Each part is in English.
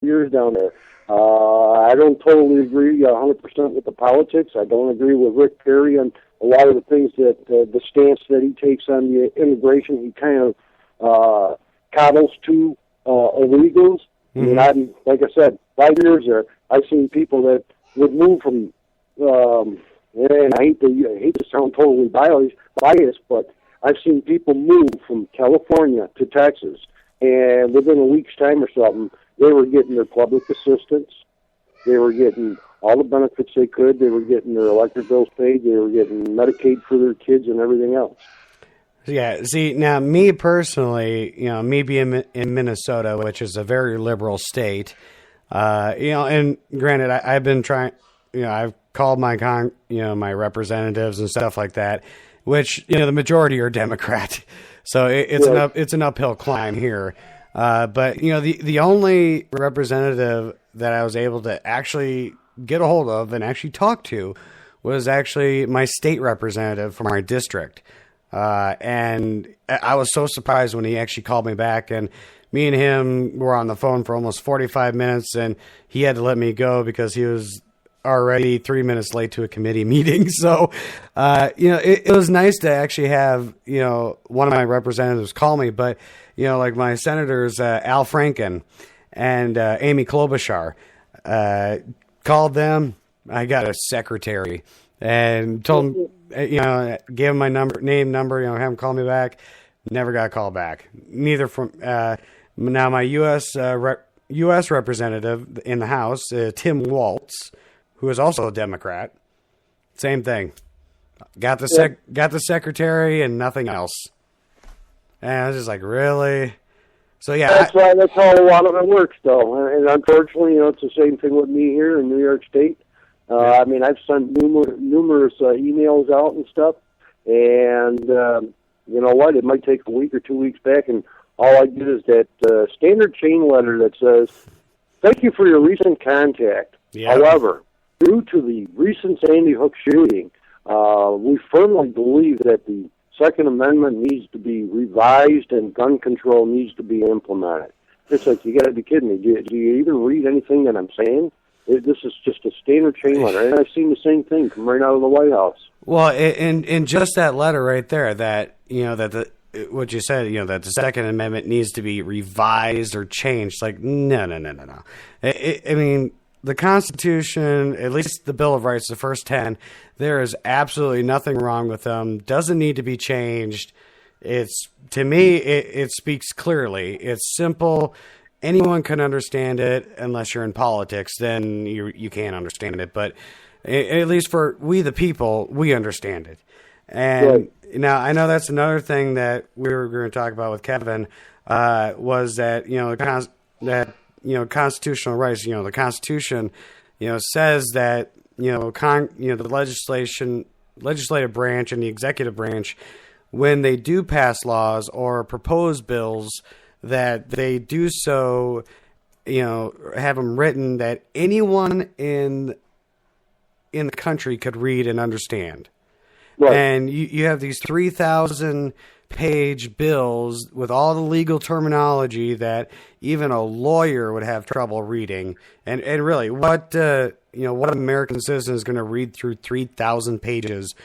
years down there. I don't totally agree 100% with the politics. I don't agree with Rick Perry on a lot of the things that the stance that he takes on the immigration. He kind of coddles to illegals. Mm-hmm. And like I said, 5 years there, I've seen people that would move from, and I hate to sound totally biased, but I've seen people move from California to Texas, and within a week's time or something, they were getting their public assistance. They were getting all the benefits they could. They were getting their electric bills paid. They were getting Medicaid for their kids and everything else. Yeah, see, now, me personally, me being in Minnesota, which is a very liberal state, and granted, I've been trying, I've called my my representatives and stuff like that, which, the majority are Democrat. So it's an uphill climb here. But, the only representative that I was able to actually get a hold of and actually talk to was actually my state representative from our district. And I was so surprised when he actually called me back, and me and him were on the phone for almost 45 minutes, and he had to let me go because he was already 3 minutes late to a committee meeting. So, it was nice to actually have, one of my representatives call me, but, like my senators, Al Franken and Amy Klobuchar, called them. I got a secretary and told him, gave him my name, number, have him call me back. Never got a call back. Neither from, now my U.S. representative in the House, Tim Waltz, who is also a Democrat, same thing. Got the secretary and nothing else. And I was just like, really? So yeah, that's how a lot of it works, though. And unfortunately, it's the same thing with me here in New York State. I mean, I've sent numerous emails out and stuff, and you know what? It might take a week or 2 weeks back, and all I get is that standard chain letter that says, "Thank you for your recent contact. Yeah. However, due to the recent Sandy Hook shooting, we firmly believe that the Second Amendment needs to be revised and gun control needs to be implemented." It's like, you got to be kidding me. Do you even read anything that I'm saying? This is just a standard chain letter, and I've seen the same thing come right out of the White House. Well, in just that letter right there, that what you said, that the Second Amendment needs to be revised or changed. Like, no. I mean, the Constitution, at least the Bill of Rights, the first 10, there is absolutely nothing wrong with them. Doesn't need to be changed. To me, it speaks clearly. It's simple. Anyone can understand it unless you're in politics. Then you can't understand it. But at least for we the people, we understand it. And right. Now I know that's another thing that we were going to talk about with Kevin was that constitutional rights. The Constitution says that the legislative branch and the executive branch, when they do pass laws or propose bills, that they do so, have them written that anyone in the country could read and understand. Right. And you have these 3,000-page bills with all the legal terminology that even a lawyer would have trouble reading. And really, what American citizen is going to read through 3,000 pages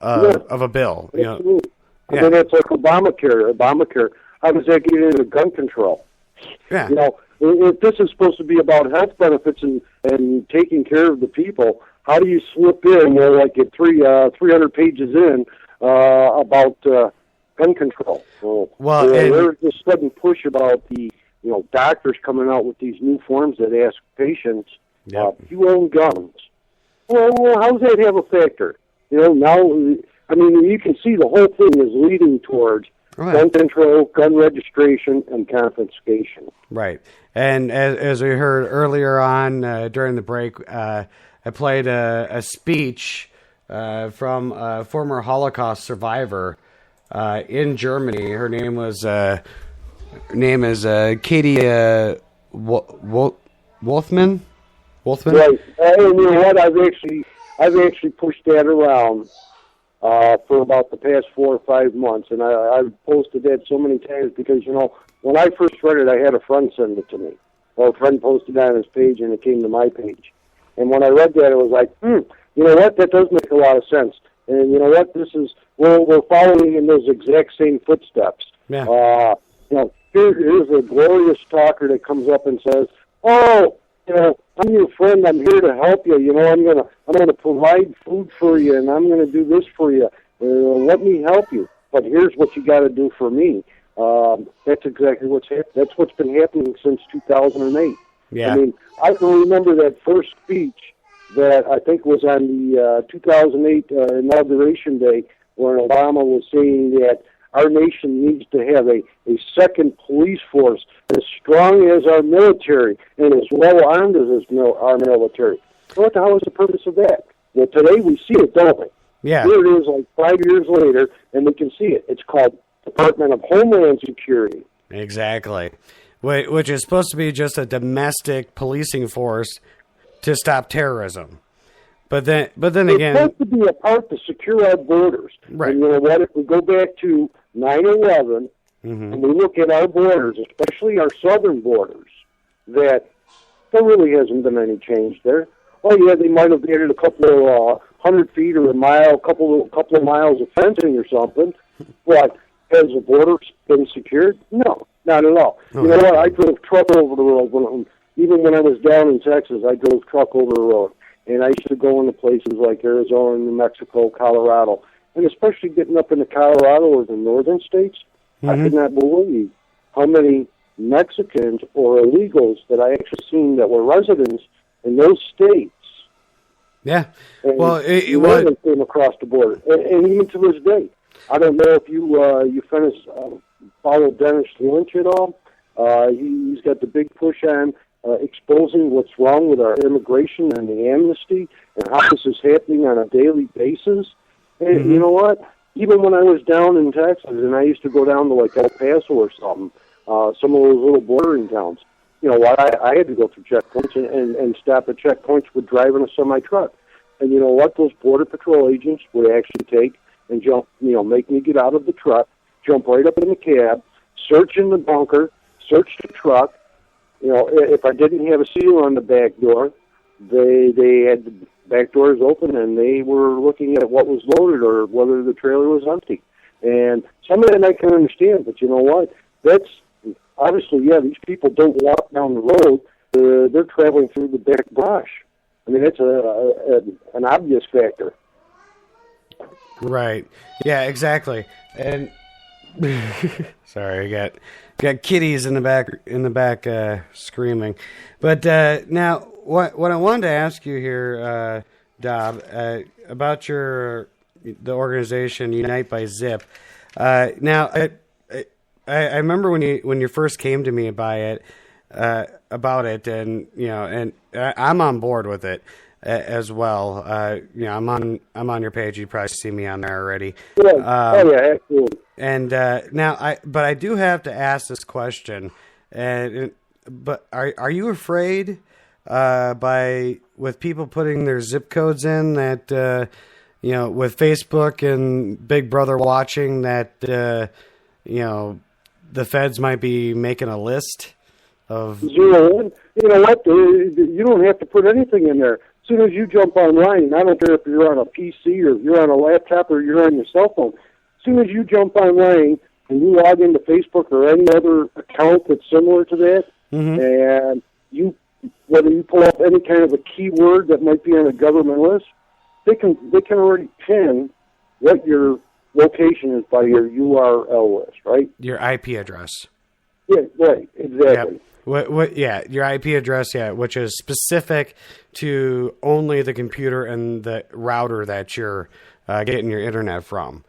of a bill? Absolutely. I mean, it's like Obamacare. How does that get into gun control? Yeah. If this is supposed to be about health benefits and taking care of the people, how do you slip in, like at 300 pages in, about gun control? Well, there's this sudden push about the doctors coming out with these new forms that ask patients, you own guns. Well, how does that have a factor? Now, I mean, you can see the whole thing is leading towards gun control, gun registration, and confiscation. Right. And as we heard earlier on during the break, I played a speech from a former Holocaust survivor in Germany. Her name is Katie Wolfman. Right. And you know what? I've actually pushed that around for about the past 4 or 5 months, and I've posted that so many times because when I first read it, I had a friend send it to me, Well, a friend posted that on his page, and it came to my page. And when I read that, it was like, you know what? That does make a lot of sense. And you know what? We're following in those exact same footsteps. Yeah. You know, here's a glorious talker that comes up and says, "Oh, you know, I'm your friend. I'm here to help you. You know, I'm gonna provide food for you, and I'm gonna do this for you. Let me help you. But here's what you got to do for me." That's exactly what's happened. That's what's been happening since 2008. Yeah. I mean, I can remember that first speech that I think was on the 2008 inauguration day, where Obama was saying that our nation needs to have a second police force as strong as our military and as well armed as our military. So what the hell is the purpose of that? Well, today we see it, don't we? Yeah. Here it is, like 5 years later, and we can see it. It's called Department of Homeland Security. Exactly. Which is supposed to be just a domestic policing force to stop terrorism. But then again, it's supposed to be a part to secure our borders. Right. And you know what? If we go back to 9/11 and we look at our borders, especially our southern borders, that there really hasn't been any change there. Oh yeah, they might have added a couple of 100 feet or a mile, couple of miles of fencing or something. But has the border been secured? No, not at all. Oh, you know what? I drove truck over the road. Even when I was down in Texas, I drove truck over the road. And I used to go into places like Arizona, New Mexico, Colorado. And especially getting up into Colorado or the northern states, I could not believe how many Mexicans or illegals that I actually seen that were residents in those states. Yeah. And Well, they came across the border. And even to this day. I don't know if you follow Dennis Lynch at all. He's got the big push on exposing what's wrong with our immigration and the amnesty and how this is happening on a daily basis. And you know what? Even when I was down in Texas and I used to go down to like El Paso or something, some of those little bordering towns, you know what? I had to go through checkpoints and stop at checkpoints with driving a semi-truck. And you know what? Those Border Patrol agents would actually take and make me get out of the truck, jump right up in the cab, search in the bunker, search the truck. You know, if I didn't have a seal on the back door, they had the back doors open and they were looking at what was loaded or whether the trailer was empty. And some of that I can understand, but you know what? That's obviously, yeah, these people don't walk down the road. They're traveling through the back brush. I mean, it's an obvious factor. Right. Yeah, exactly. And sorry, I got kitties in the back screaming. But now what I wanted to ask you here, Dob, about the organization Unite by Zip. Now I remember when you first came to me about it, and and I'm on board with it as well. I'm on your page. You probably see me on there already. Yeah. Yeah, absolutely. And now I do have to ask this question. But are you afraid with people putting their zip codes in that with Facebook and Big Brother watching that the feds might be making a list of 01? You know what? You don't have to put anything in there. As soon as you jump online, I don't care if you're on a PC or if you're on a laptop or you're on your cell phone. As soon as you jump online and you log into Facebook or any other account that's similar to that, and whether you pull up any kind of a keyword that might be on a government list, they can already pin what your location is by your URL list, right? Your IP address. Yeah, right, exactly. Yep. Your IP address, which is specific to only the computer and the router that you're getting your internet from.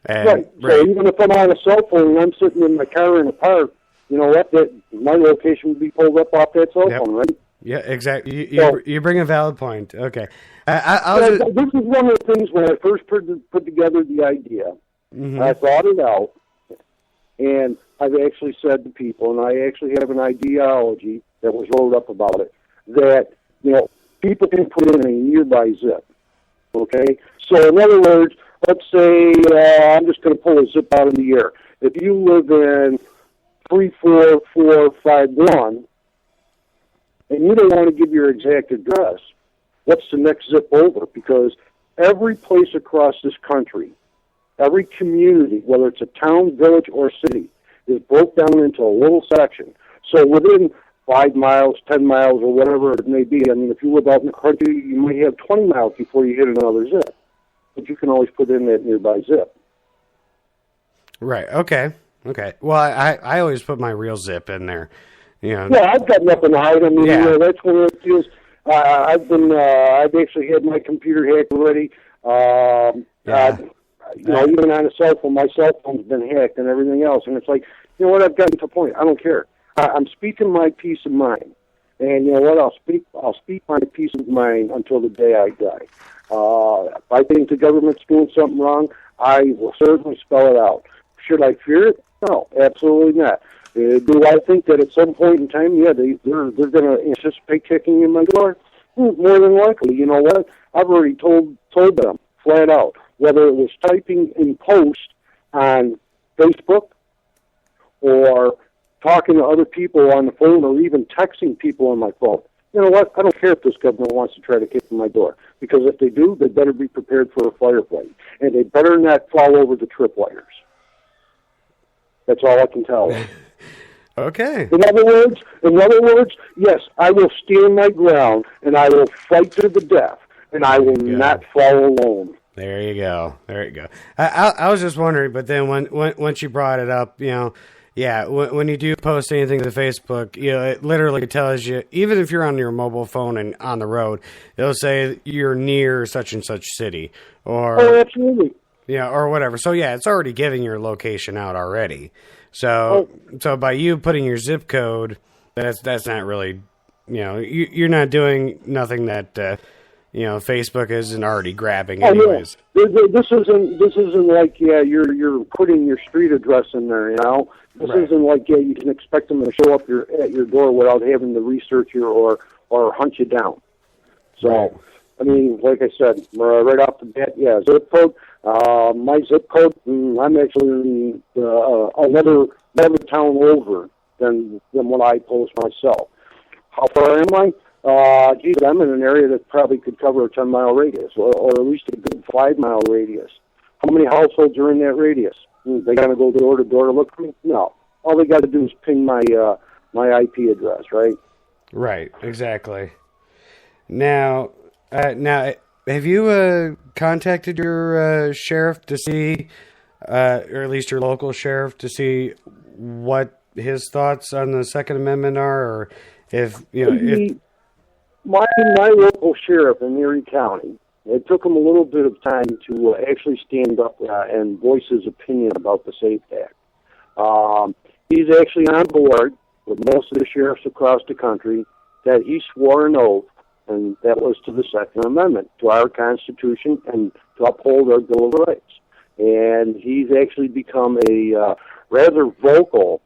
And, right. So even if I'm on a cell phone and I'm sitting in my car in a park, you know what? My location would be pulled up off that cell phone, right? Yeah, exactly. You bring a valid point. Okay. This is one of the things when I first put together the idea. I thought it out, and I've actually said to people, and I actually have an ideology that was wrote up about it, that people can put in a nearby zip. Okay? So in other words, let's say I'm just going to pull a zip out of the air. If you live in 34451, and you don't want to give your exact address, what's the next zip over? Because every place across this country, every community, whether it's a town, village, or city, is broke down into a little section. So within 5 miles, 10 miles, or whatever it may be, I mean, if you live out in the country, you might have 20 miles before you hit another zip. But you can always put in that nearby zip. Right. Okay. Well, I always put my real zip in there. You know. Yeah, I've got nothing to hide. I mean, that's one of the deals. I've actually had my computer hacked already. Even on a cell phone, my cell phone's been hacked and everything else. And it's like, you know what? I've gotten to a point. I don't care. I'm speaking my peace of mind. And you know what? I'll speak my peace of mind until the day I die. If I think the government's doing something wrong, I will certainly spell it out. Should I fear it? No, absolutely not. Do I think that at some point in time, they're going to anticipate kicking in my door? More than likely. You know what? I've already told them flat out, whether it was typing in post on Facebook or talking to other people on the phone or even texting people on my phone. You know what? I don't care if this government wants to try to kick in my door, because if they do, they better be prepared for a firefight, and they better not fall over the tripwires. That's all I can tell you. Okay. In other words, yes, I will stand my ground, and I will fight to the death, and I will not fall alone. There you go. I was just wondering, but then once you brought it up, when you do post anything to Facebook, it literally tells you, even if you're on your mobile phone and on the road, it'll say you're near such and such city, or absolutely. Or whatever. So it's already giving your location out already. So by you putting your zip code, that's not really, you're not doing nothing that Facebook isn't already grabbing anyways. Yeah. This isn't like you're putting your street address in there. This right. Isn't like you can expect them to show up at your door without having to research you or hunt you down. So. Right. I mean, like I said, right off the bat, zip code. My zip code, I'm actually another town over than what I post myself. How far am I? I'm in an area that probably could cover a 10-mile radius, or at least a good 5-mile radius. How many households are in that radius? They got to go door to door to look for me? No. All they got to do is ping my IP address, right? Right, exactly. Now, have you contacted your sheriff to see, or at least your local sheriff, to see what his thoughts on the Second Amendment are, or if my local sheriff in Erie County, it took him a little bit of time to actually stand up and voice his opinion about the SAFE Act. He's actually on board with most of the sheriffs across the country that he swore an oath, and that was to the Second Amendment, to our Constitution, and to uphold our Bill of Rights. And he's actually become a rather vocal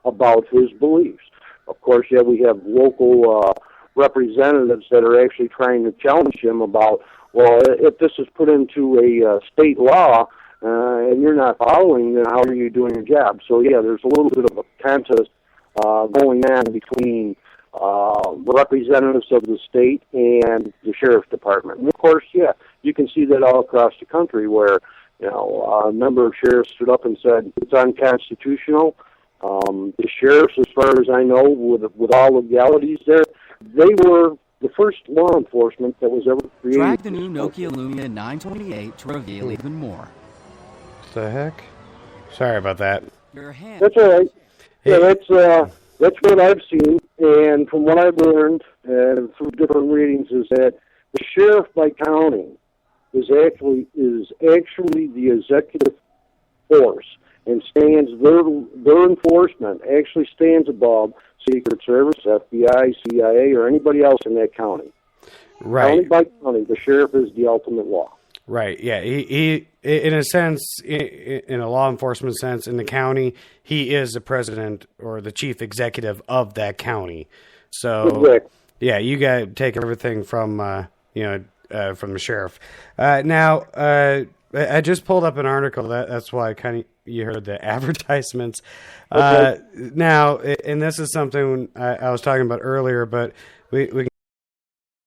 about his beliefs. Of course, we have local representatives that are actually trying to challenge him about, well, if this is put into a state law and you're not following, then how are you doing your job? So, there's a little bit of a contest going on between the representatives of the state and the sheriff's department. And of course, you can see that all across the country where, a number of sheriffs stood up and said it's unconstitutional. The sheriffs, as far as I know, with all legalities there, they were the first law enforcement that was ever created. Drag the new Nokia Lumia 928 to reveal even more. What the heck? Sorry about that. Your hand. That's all right. That's what I've seen, and from what I've learned through different readings, is that the sheriff by county is actually the executive force, and stands their enforcement actually stands above Secret Service, FBI, CIA, or anybody else in that county. Right. County by county, the sheriff is the ultimate law. Right. Yeah. He in a sense, in a law enforcement sense, in the county, he is the president or the chief executive of that county. So, exactly. You got to take everything from from the sheriff. Now, I just pulled up an article. That's why you heard the advertisements. Okay. Now, and this is something I was talking about earlier, but we